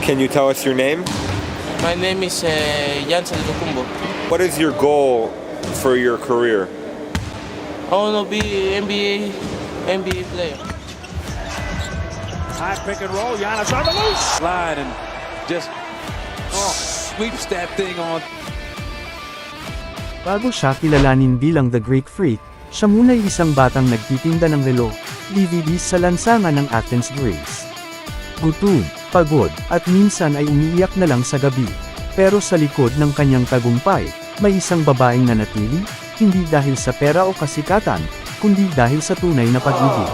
Can you tell us your name? My name is Jan Saldukumbo. What is your goal for your career? I want to be NBA player. High pick and roll. Giannis on the loose. Slide and just sweeps that thing on. Bago siya kilalanin bilang The Greek Freak, siya muna'y isang batang nagtitinda ng relo, DVD sa lansangan ng Athens, Greece. Gutom, pagod, at minsan ay umiiyak na lang sa gabi. Pero sa likod ng kanyang tagumpay, may isang babaeng nanatili, hindi dahil sa pera o kasikatan, kundi dahil sa tunay na pag-ibig.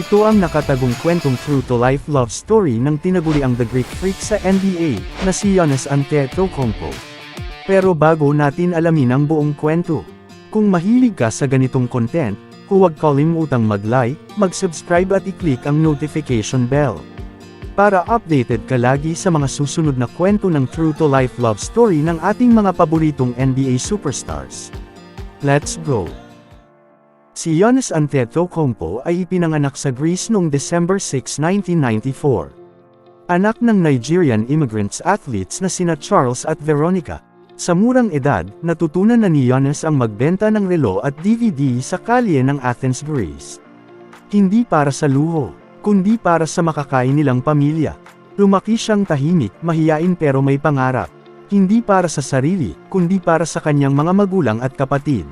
Ito ang nakatagong kwentong true-to-life love story ng tinaguriang The Greek Freak sa NBA, na si Giannis Antetokounmpo. Pero bago natin alamin ang buong kwento, kung mahilig ka sa ganitong content, huwag kalimutang mag-like, mag-subscribe at i-click ang notification bell. Para updated ka lagi sa mga susunod na kwento ng true-to-life love story ng ating mga paboritong NBA superstars. Let's go! Si Giannis Antetokounmpo ay ipinanganak sa Greece noong December 6, 1994. Anak ng Nigerian immigrants athletes na sina Charles at Veronica. Sa murang edad, natutunan na ni Giannis ang magbenta ng relo at DVD sa kalye ng Athens, Greece. Hindi para sa luho, kundi para sa makakain nilang pamilya. Lumaki siyang tahimik, mahiyain pero may pangarap. Hindi para sa sarili, kundi para sa kanyang mga magulang at kapatid.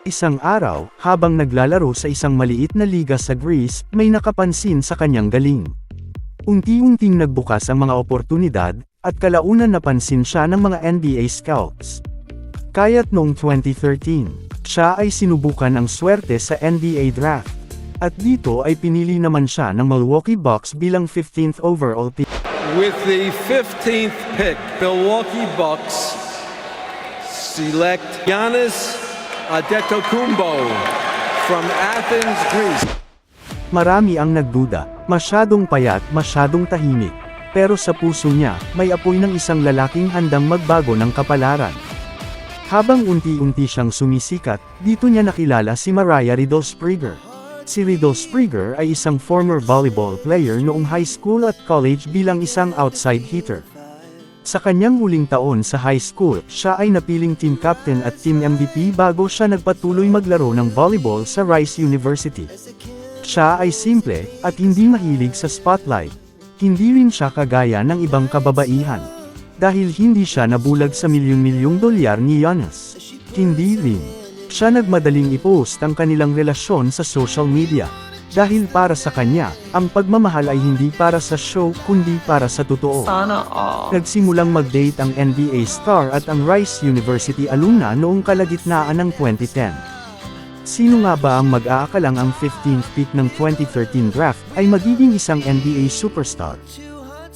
Isang araw, habang naglalaro sa isang maliit na liga sa Greece, may nakapansin sa kanyang galing. Unti-unting nagbukas ang mga oportunidad, at kalaunan napansin siya ng mga NBA scouts. Kaya't noong 2013, siya ay sinubukan ang swerte sa NBA draft. At dito ay pinili naman siya ng Milwaukee Bucks bilang 15th overall pick. With the 15th pick, Milwaukee Bucks select Giannis Antetokounmpo from Athens, Greece. Marami ang nagduda, masyadong payat, masyadong tahimik. Pero sa puso niya, may apoy ng isang lalaking handang magbago ng kapalaran. Habang unti-unti siyang sumisikat, dito niya nakilala si Mariah Riddle Springer. Si Riddle Springer ay isang former volleyball player noong high school at college bilang isang outside hitter. Sa kanyang huling taon sa high school, siya ay napiling team captain at team MVP bago siya nagpatuloy maglaro ng volleyball sa Rice University. Siya ay simple, at hindi mahilig sa spotlight. Hindi rin siya kagaya ng ibang kababaihan. Dahil hindi siya nabulag sa milyon-milyong dolyar ni Giannis. Hindi rin siya nagmadaling i-post ang kanilang relasyon sa social media. Dahil para sa kanya, ang pagmamahal ay hindi para sa show kundi para sa totoo. Nagsimulang mag-date ang NBA star at ang Rice University alumna noong kalagitnaan ng 2010. Sino nga ba ang mag-aakalang ang 15th pick ng 2013 draft ay magiging isang NBA superstar?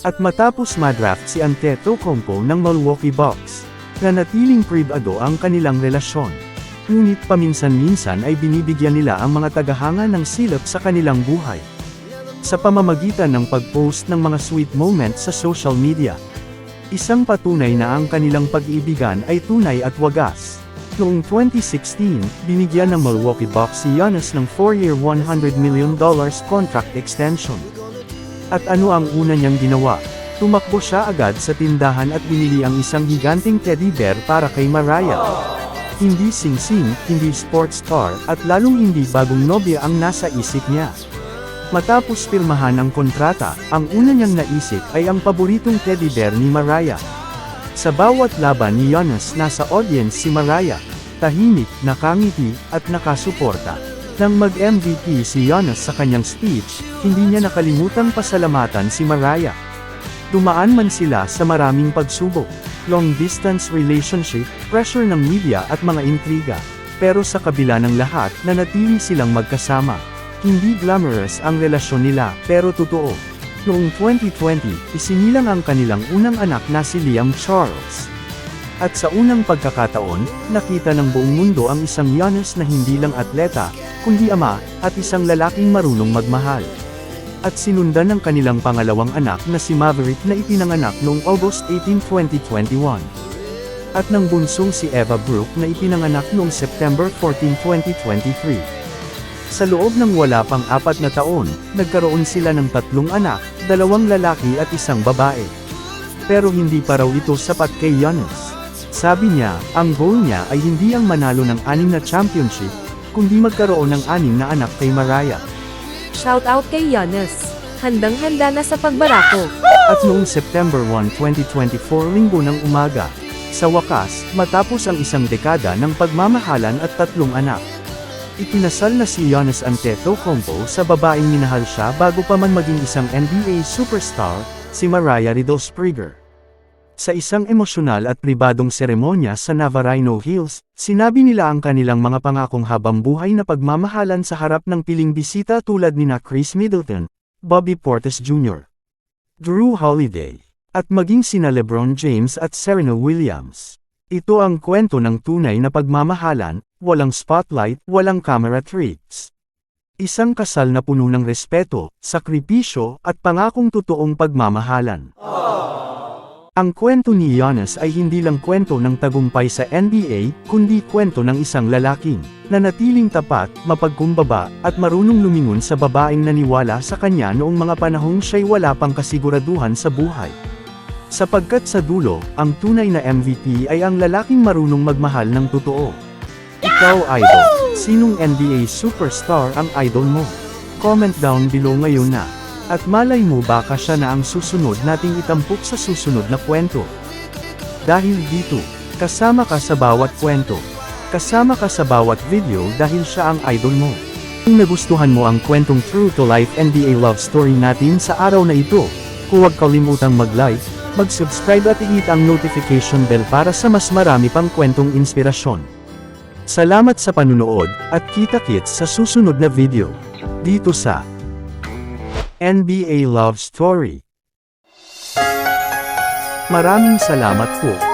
At matapos ma-draft si Antetokounmpo ng Milwaukee Bucks, nanatiling pribado ang kanilang relasyon. Ngunit paminsan-minsan ay binibigyan nila ang mga tagahanga ng silip sa kanilang buhay. Sa pamamagitan ng pag-post ng mga sweet moments sa social media. Isang patunay na ang kanilang pag-iibigan ay tunay at wagas. Noong 2016, binigyan ng Milwaukee Bucks si Giannis ng 4-year $100 million contract extension. At ano ang una niyang ginawa? Tumakbo siya agad sa tindahan at binili ang isang higanting teddy bear para kay Mariah. Hindi sing-sing, hindi sports car, at lalong hindi bagong nobya ang nasa isip niya. Matapos pirmahan ang kontrata, ang una niyang naisip ay ang paboritong teddy bear ni Mariah. Sa bawat laban ni Giannis nasa audience si Mariah, tahimik, nakangiti, at nakasuporta. Nang mag-MVP si Giannis sa kanyang speech, hindi niya nakalimutang pasalamatan si Mariah. Dumaan man sila sa maraming pagsubok, long-distance relationship, pressure ng media at mga intriga. Pero sa kabila ng lahat, nanatili silang magkasama. Hindi glamorous ang relasyon nila, pero totoo. Noong 2020, isinilang ang kanilang unang anak na si Liam Charles. At sa unang pagkakataon, nakita ng buong mundo ang isang Giannis na hindi lang atleta, kundi ama, at isang lalaking marunong magmahal. At sinundan ng kanilang pangalawang anak na si Maverick na ipinanganak noong August 18, 2021. At ng bunsong si Eva Brooke na ipinanganak noong September 14, 2023. Sa loob ng wala pang 4 na taon, nagkaroon sila ng 3 anak, 2 lalaki at 1 babae. Pero hindi pa raw ito sapat kay Giannis. Sabi niya, ang goal niya ay hindi ang manalo ng 6 na championship, kundi magkaroon ng 6 na anak kay Mariah. Shoutout kay Giannis. Handang-handa na sa pagbarako. At noong September 1, 2024 linggo ng umaga, sa wakas, matapos ang 1 dekada ng pagmamahalan at 3 anak, ikinasal na si Giannis Antetokounmpo sa babaeng minahal siya bago pa man maging isang NBA superstar, si Mariah Riddle-Springer. Sa isang emosyonal at pribadong seremonya sa Navarino Hills, sinabi nila ang kanilang mga pangakong habang buhay na pagmamahalan sa harap ng piling bisita tulad nina Chris Middleton, Bobby Portis Jr., Drew Holiday, at maging sina LeBron James at Serena Williams. Ito ang kwento ng tunay na pagmamahalan, walang spotlight, walang camera tricks. Isang kasal na puno ng respeto, sakripisyo, at pangakong totoong pagmamahalan. Ang kwento ni Giannis ay hindi lang kwento ng tagumpay sa NBA, kundi kwento ng isang lalaking nanatiling tapat, mapagkumbaba, at marunong lumingon sa babaeng naniwala sa kanya noong mga panahong siya'y wala pang kasiguraduhan sa buhay. Sapagkat sa dulo, ang tunay na MVP ay ang lalaking marunong magmahal ng totoo. Ikaw idol, sinong NBA superstar ang idol mo? Comment down below ngayon na. At malay mo baka siya na ang susunod nating itampok sa susunod na kwento. Dahil dito, kasama ka sa bawat kwento. Kasama ka sa bawat video dahil siya ang idol mo. Kung nagustuhan mo ang kwentong true to life NBA love story natin sa araw na ito, huwag kalimutang mag-like, mag-subscribe at i-hit ang notification bell para sa mas marami pang kwentong inspirasyon. Salamat sa panunood, at kita-kits sa susunod na video. Dito sa NBA Love Story. Maraming salamat po.